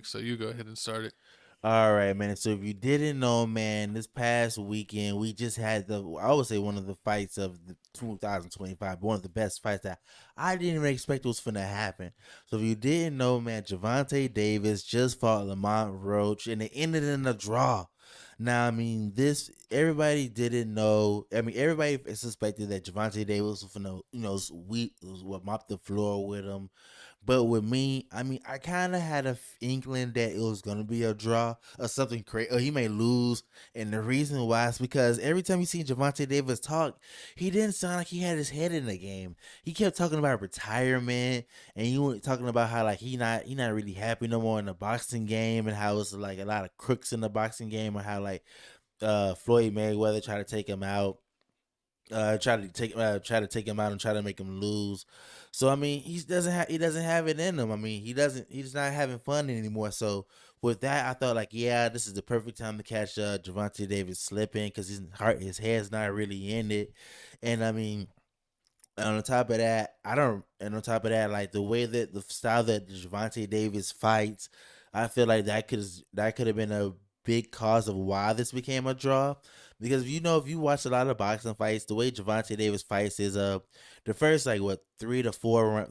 So you go ahead and start it. All right, man. So if you didn't know, man, this past weekend we just had I would say one of the fights of the 2025, one of the best fights that I didn't even expect was finna happen. So if you didn't know, man, Gervonta Davis just fought Lamont Roach and it ended in a draw. Now, I mean, this everybody didn't know. I mean, everybody suspected that Gervonta Davis was finna, we was what mop the floor with him. But with me, I mean, I kind of had a inkling that it was gonna be a draw or something crazy, or he may lose. And the reason why is because every time you see Gervonta Davis talk, he didn't sound like he had his head in the game. He kept talking about retirement, and he went talking about how like he not really happy no more in the boxing game, and how it's like a lot of crooks in the boxing game, or how like Floyd Mayweather tried to take him out, try to take him out and try to make him lose. So I mean, he doesn't have it in him. I mean, he's not having fun anymore. So with that, I thought like, yeah, this is the perfect time to catch Gervonta Davis slipping because his head's not really in it. And I mean, on top of that, and on top of that, like the way that the style that Gervonta Davis fights, I feel like that could have been a big cause of why this became a draw. Because if you watch a lot of boxing fights, the way Gervonta Davis fights is the first like what 3 to 5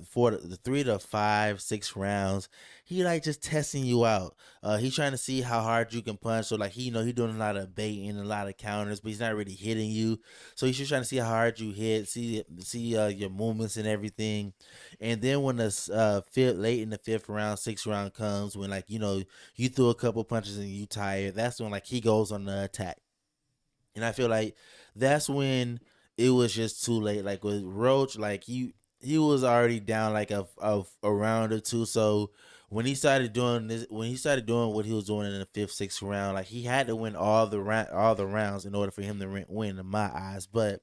6 rounds, he like just testing you out. He's trying to see how hard you can punch. So like he doing a lot of baiting, a lot of counters, but he's not really hitting you. So he's just trying to see how hard you hit, see your movements and everything. And then when the late in the fifth round, sixth round comes, when like you threw a couple punches and you tired, that's when like he goes on the attack. And I feel like that's when it was just too late. Like with Roach, like he was already down like a round or two. So when he started doing what he was doing in the fifth, sixth round, like he had to win all the rounds in order for him to win in my eyes. But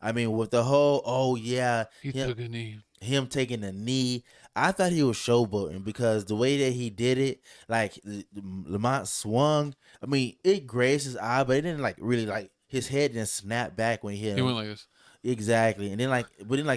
I mean, with the whole yeah, He him took a knee. him taking a knee, I thought he was showboating because the way that he did it, like Lamont swung. I mean, it grazed his eye, but it didn't like really like his head didn't snap back when he hit He him. went like this. Exactly, and then like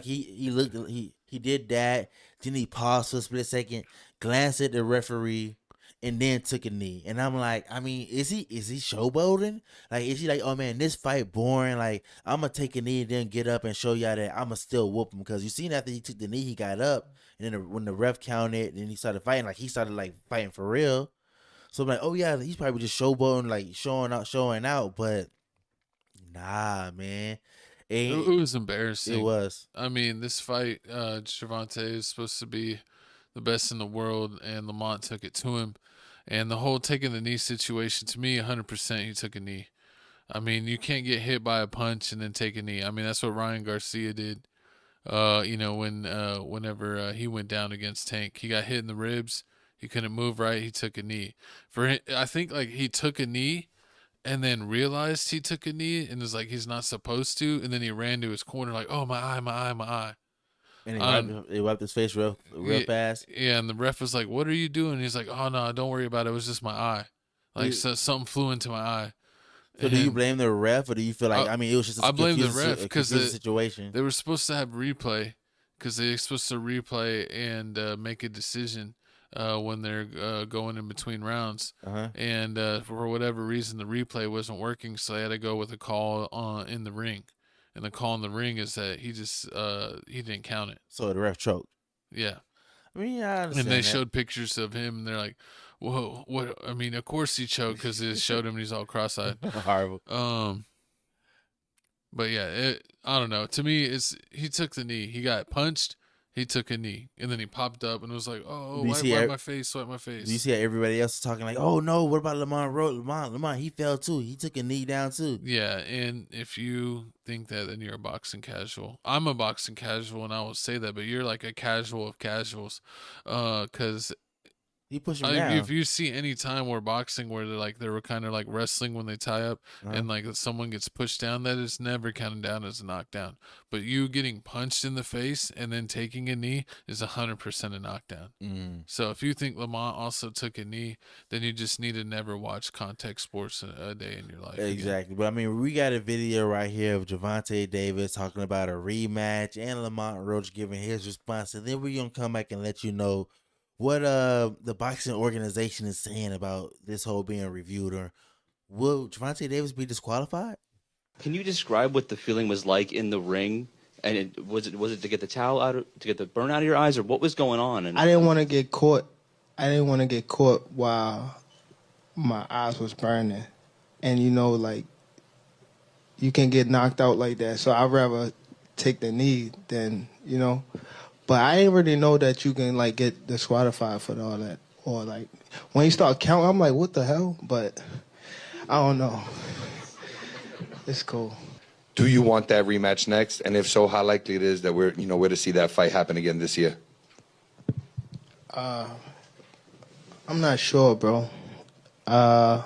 he looked he did that. Then he paused for a split second, glanced at the referee, and then took a knee. And I'm like, I mean, is he showboating? Like, is he like, oh man, this fight boring? Like, I'm gonna take a knee and then get up and show y'all that I'm gonna still whoop him because you seen after he took the knee, he got up, and then when the ref counted, and he started fighting, like he started like fighting for real. So I'm like, oh yeah, he's probably just showboating, like showing out, but nah, man. It It, was it embarrassing. was. I mean, this fight, Gervonta is supposed to be the best in the world, and Lamont took it to him. And the whole taking the knee situation, to me, 100% he took a knee. I mean, you can't get hit by a punch and then take a knee. I mean, that's what Ryan Garcia did. Whenever he went down against Tank, he got hit in the ribs. He couldn't move right. He took a knee. I think like he took a knee and then realized he took a knee and was like he's not supposed to, and then he ran to his corner like, oh my eye, my eye, my eye. And Um, he wiped his face real yeah, fast. yeah, and the ref was like, "What are you doing?" He's like, "Oh no, don't worry about it. It was just my eye. Like Do- so, something flew into my eye." So do you And blame the ref, or do you feel like I, I mean it was just I blame the ref a because confusing situation? they were supposed to have replay because they're supposed to replay and make a decision when they're going in between rounds. Uh huh. And for whatever reason, the replay wasn't working, so they had to go with a call in the ring. And the call in the ring is that he didn't count it. So the ref choked. Yeah, I mean, yeah, I and they understand that. showed pictures of him, and they're like, "Whoa, what?" I mean, of course he choked because it showed him and he's all cross-eyed. Horrible. Um, but yeah, I don't know. To me, it's he took the knee. He got punched. He took a knee, and then he popped up and was like, "Oh, Do you see? wipe my face, wipe my Do you face." see how everybody else is talking like, oh no, what about Lamont Road? Lamont, he fell too. He took a knee down too. Yeah, and if you think that, then you're a boxing casual. I'm a boxing casual, and I will say that, but you're like a casual of casuals, because He pushed him if down. you see any time where boxing where they were kind of like wrestling when they tie up Uh-huh. and like someone gets pushed down, that is never counted down as a knockdown. But you getting punched in the face and then taking a knee is 100% a knockdown. Mm. So if you think Lamont also took a knee, then you just need to never watch contact sports a day in your life again. Exactly. But I mean, we got a video right here of Gervonta Davis talking about a rematch and Lamont Roach giving his response. And then we're going to come back and let you know what the boxing organization is saying about this whole being reviewed, or will Gervonta Davis be disqualified? Can you describe what the feeling was like in the ring? And was it to get the towel out to get the burn out of your eyes, or what was going on? And I didn't want to get caught. I didn't want to get caught while my eyes was burning, and like you can get knocked out like that. So I'd rather take the knee than. But I didn't really know that you can like get disqualified for all that, or like when you start counting, I'm like, what the hell? But I don't know. It's cool. Do you want that rematch next? And if so, how likely it is that we're to see that fight happen again this year? I'm not sure, bro. I'm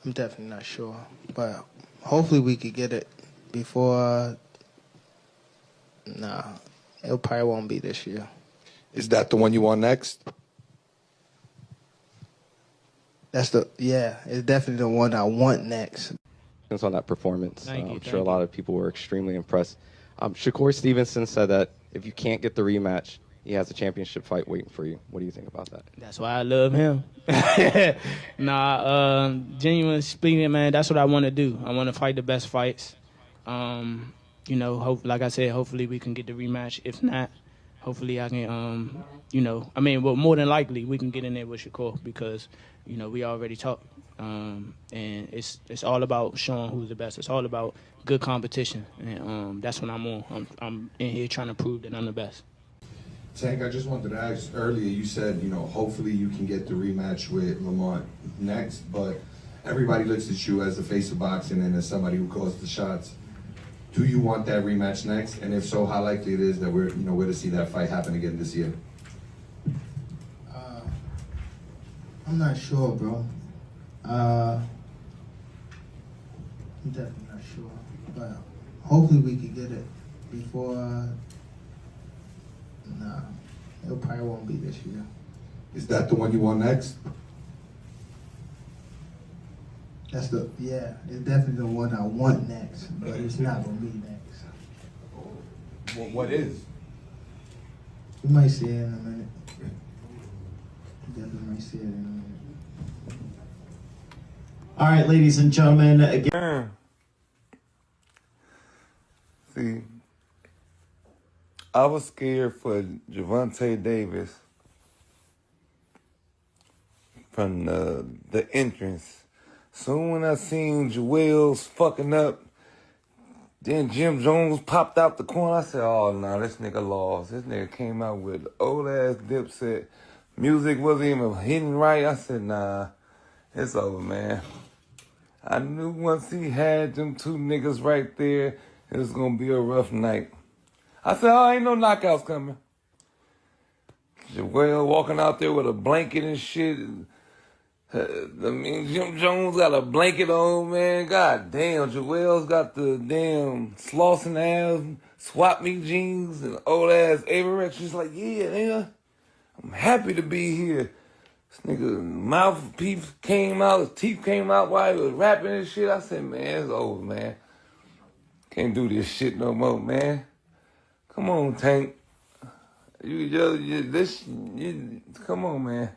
definitely not sure, but hopefully we could get it before. Nah, it probably won't be this year. Is that the one you want next? It's definitely the one I want next. On that performance. Thank you, I'm sure a lot of people were extremely impressed. Shakur Stevenson said that if you can't get the rematch, he has a championship fight waiting for you. What do you think about that? That's why I love him. Genuinely speaking, man, that's what I want to do. I want to fight the best fights. Like I said, hopefully we can get the rematch. If not, hopefully I can, more than likely we can get in there with Shakur because, we already talked. And it's all about showing who's the best. It's all about good competition. And that's what I'm on. I'm in here trying to prove that I'm the best. Tank, I just wanted to ask earlier, you said, hopefully you can get the rematch with Lamont next, but everybody looks at you as the face of boxing and as somebody who calls the shots. Do you want that rematch next? And if so, how likely it is that we're to see that fight happen again this year? I'm not sure, bro. I'm definitely not sure, but hopefully we could get it before. Nah, it probably won't be this year. Is that the one you want next? It's definitely the one I want next, but it's not gonna be next. What is? You might see it in a minute. Definitely might see it in a minute. All right, ladies and gentlemen, again. See, I was scared for Gervonta Davis from the entrance. Soon when I seen Joel's fucking up, then Jim Jones popped out the corner. I said, oh, no, this nigga lost. This nigga came out with old-ass Dipset. Music wasn't even hitting right. I said, nah, it's over, man. I knew once he had them two niggas right there, it was going to be a rough night. I said, oh, ain't no knockouts coming. Joel walking out there with a blanket and shit. Jim Jones got a blanket on, man. God damn, Joel's got the damn Slauson ass, swap meet jeans, and old ass Averex. She's like, yeah, nigga, I'm happy to be here. This nigga mouthpiece came out, his teeth came out while he was rapping and shit. I said, man, it's over, man. Can't do this shit no more, man. Come on, Tank. Come on, man.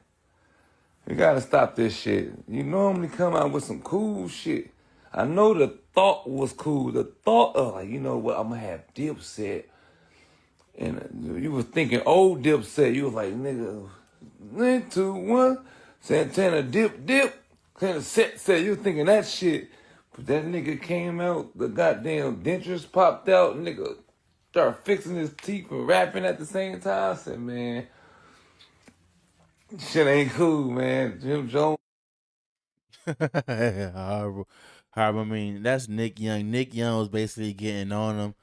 You gotta stop this shit. You normally come out with some cool shit. I know the thought was cool. The thought of, like, you know what, I'm gonna have Dipset. And you was thinking old Dipset. You was like, nigga, 2, 1, Santana dip. Kind of set. You was thinking that shit. But that nigga came out, the goddamn dentures popped out, nigga started fixing his teeth and rapping at the same time. I said, man, shit ain't cool, man. Jim Jones. Horrible. Horrible. I mean, that's Nick Young. Nick Young was basically getting on him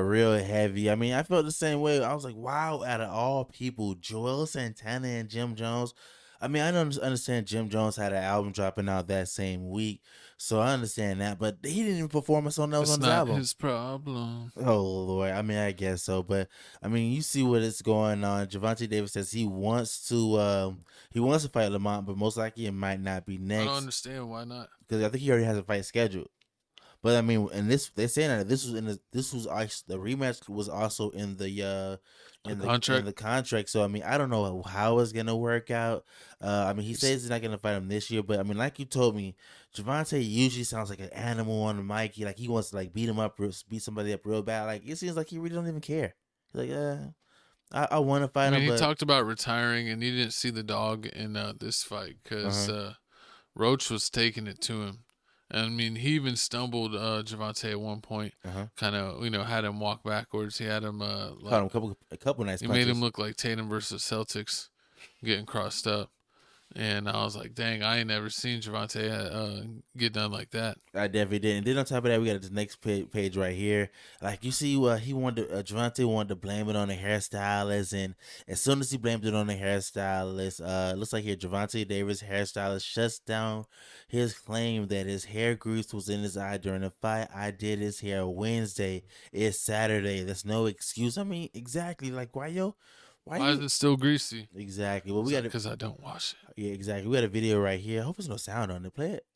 real heavy. I mean, I felt the same way. I was like, wow, out of all people, Joel Santana and Jim Jones. I mean, I don't understand Jim Jones had an album dropping out that same week, so I understand that, but he didn't even perform a song that was That's on his not album. his problem. Oh Lord, I mean, I guess so, but I mean, you see what is going on. Gervonta Davis says he wants to fight Lamont, but most likely it might not be I don't next understand why not. because I think he already has a fight scheduled. But I mean, and they're saying that the rematch was also in in contract? the contract. So I mean, I don't know how it's gonna work out. I mean, he says he's not gonna fight him this year, but I mean, like you told me, Gervonta usually sounds like an animal on the mic. He wants to like beat him up, beat somebody up real bad. Like it seems like he really don't even care. He's like, I want to I fight mean, him, he but talked about retiring, and he didn't see the dog in this fight because Roach was taking it to him. And I mean, he even stumbled Gervonta at one point, kind of, had him walk backwards. He had him caught him a couple nice he punches. made him look like Tatum versus Celtics, getting crossed up. And I was like, dang, I ain't never seen Gervonta get done like that. I definitely did. And then on top of that, we got the next page right here. Like you see, he wanted Gervonta wanted to blame it on the hairstylist, and as soon as he blamed it on the hairstylist, looks like here Gervonta Davis hairstylist shuts down his claim that his hair grease was in his eye during the fight. I did his hair Wednesday. It's Saturday. That's no excuse. I mean, exactly. Like why is it still greasy? Exactly. Well, we got because I don't wash it. Yeah, exactly. We got a video right here. I hope there's no sound on it. Play it.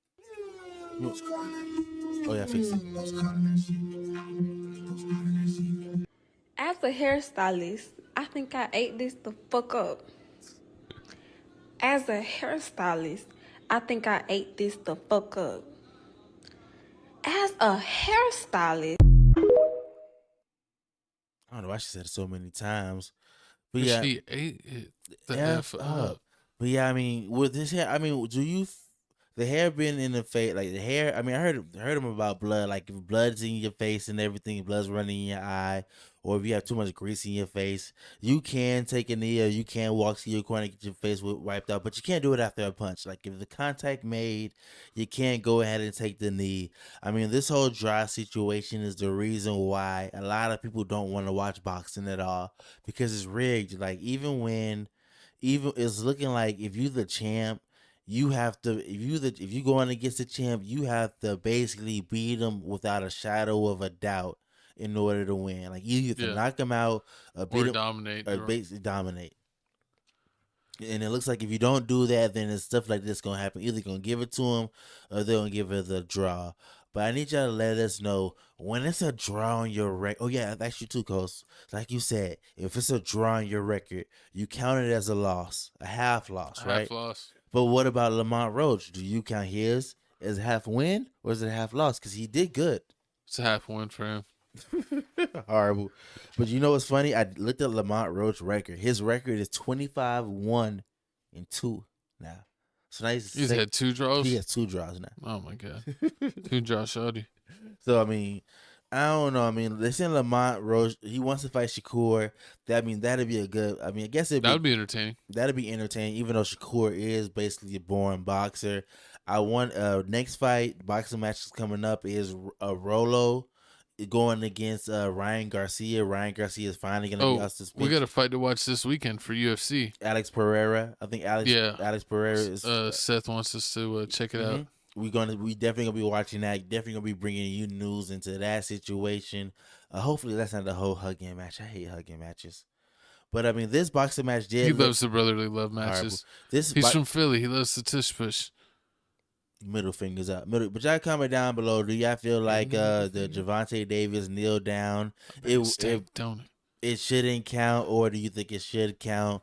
Oh yeah, fix it. As a hairstylist, I think I ate this the fuck up. As a hairstylist, I think I ate this the fuck up. As a hairstylist, I don't know why she said it so many times. But yeah, she ate it the F up. But yeah, I mean, with this hair, I mean, the hair been in the face, like the hair? I mean, I heard him about blood, like if blood's in your face and everything, blood's running in your eye, or if you have too much grease in your face, you can take a knee or you can walk to your corner and get your face wiped out, but you can't do it after a punch. Like if the contact made, you can't go ahead and take the knee. I mean, this whole dry situation is the reason why a lot of people don't want to watch boxing at all, because it's rigged. Like even it's looking like if you the champ, you have to if you going against the champ, you have to basically beat him without a shadow of a doubt in order to win. Like you have to knock him out, beat him, dominate, or basically dominate. And it looks like if you don't do that, then it's stuff like this gonna happen. Either gonna give it to him, or they're gonna give it the draw. But I need y'all to let us know when it's a draw on your record. Oh yeah, that's you too, Coast. Like you said, if it's a draw on your record, you count it as a loss, a half loss, right? Half loss. But what about Lamont Roach? Do you count his as a half win or is it a half loss? Because he did good. It's a half win for him. Horrible. But you know what's funny? I looked at Lamont Roach's record. His record is 25-1-2 now. So now he's had 2 draws? He has 2 draws now. Oh my God. 2 draws, shawty. So I mean, I don't know. I mean, they saying Lamont Roach, he wants to fight Shakur. That'd be a good. I mean, I guess that would be entertaining. That'd be entertaining, even though Shakur is basically a boring boxer. I want next fight boxing match is coming up is Rolo going against Ryan Garcia. Ryan Garcia is finally gonna be out this week. We got a fight to watch this weekend for UFC. Alex Pereira. I think Alex Pereira is. Seth wants us to check it out. We definitely gonna be watching that. Definitely gonna be bringing you news into that situation. Hopefully that's not the whole hugging match. I hate hugging matches. But I mean, this boxing match did. He loves the brotherly love matches. He's from Philly. He loves the tush push. Middle fingers up. But y'all comment down below. Do y'all feel like the Gervonta Davis kneel down? It shouldn't count, or do you think it should count?